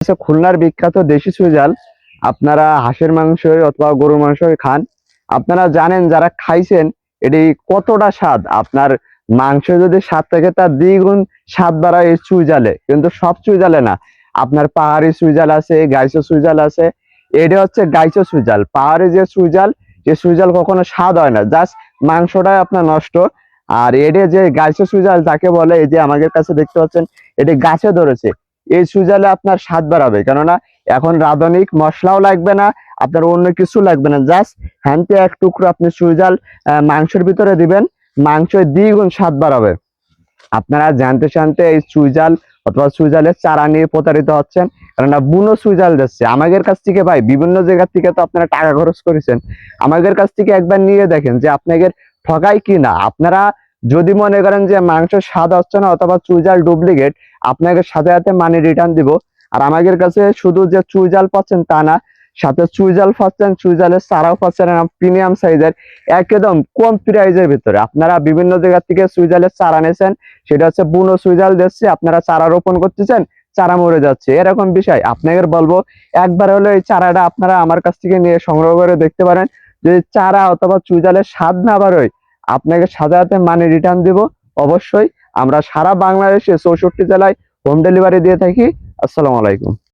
আচ্ছা, খুলনার বিখ্যাত দেশি সুজাল। আপনারা হাঁসের মাংস অথবা গরুর মাংস খান, আপনারা জানেন, যারা খাইছেন এটি কতটা স্বাদ। আপনার মাংস যদি স্বাদ থাকে তার দ্বিগুণ স্বাদ বাড়ায় এই সুজালে, কিন্তু সব সুজালে না। আপনার পাহাড়ি সুজাল আছে, গাইছো সুজাল আছে। এটা হচ্ছে গাইছো সুজাল। পাহাড়ি যে সুজাল, যে সুজাল কখনো স্বাদ হয় না, জাস্ট মাংসটাই আপনার নষ্ট। আর এটা যে গাইছো সুজাল তাকে বলে, এই যে আমাদের কাছে দেখতে পাচ্ছেন, এটি গাছে ধরেছে। এই সুজালে আপনার স্বাদ বাড়াবে, কেননা এখন রাঁধুনিক মশলাও লাগবে না, আপনার অন্য কিছু লাগবে না, জাস্ট হ্যান্ডে এক টুকরো আপনি সুজাল মাংসের ভিতরে দিবেন, মাংস দ্বিগুণ স্বাদ বাড়াবে। আপনারা জানতে জানতে এই সুজাল অথবা সুজালের চারা নিয়ে প্রতারিত হচ্ছেন, কেননা বুনো সুজাল দিচ্ছে আমাদের কাছ থেকে। ভাই, বিভিন্ন জায়গা থেকে তো আপনারা টাকা খরচ করেছেন, আমাদের কাছ থেকে একবার নিয়ে দেখেন যে আপনাদের ঠকাই কি না। আপনারা যদি মনে করেন যে মাংসের স্বাদ হচ্ছে না অথবা চুইজাল ডুপ্লিকেট, আপনাকে সাথে সাথে মানি রিটার্ন দিব। আর আমাদের কাছে শুধু যে চুইজাল পাচ্ছেন তা না, সাথে চুইজাল পাচ্ছেন, চুইজালের চারাও পাচ্ছেন প্রিমিয়াম সাইজের, একদম কম প্রাইজের ভিতরে। আপনারা বিভিন্ন জায়গা থেকে চুইজালের চারা নিয়েছেন, সেটা হচ্ছে বুনো চুইজাল দিচ্ছে, আপনারা চারা রোপণ করতেছেন, চারা মরে যাচ্ছে, এরকম বিষয়। আপনাদের বলবো, একবার হলো এই চারাটা আপনারা আমার কাছ থেকে নিয়ে সংগ্রহ করে দেখতে পারেন। যদি চারা অথবা চুইজালের স্বাদ না বাড়োয়, আপনাকে সাথে সাথে মানি রিটার্ন দিব অবশ্যই। আমরা সারা বাংলাদেশে 64 জেলায় হোম ডেলিভারি দিয়ে থাকি। আসসালামু আলাইকুম।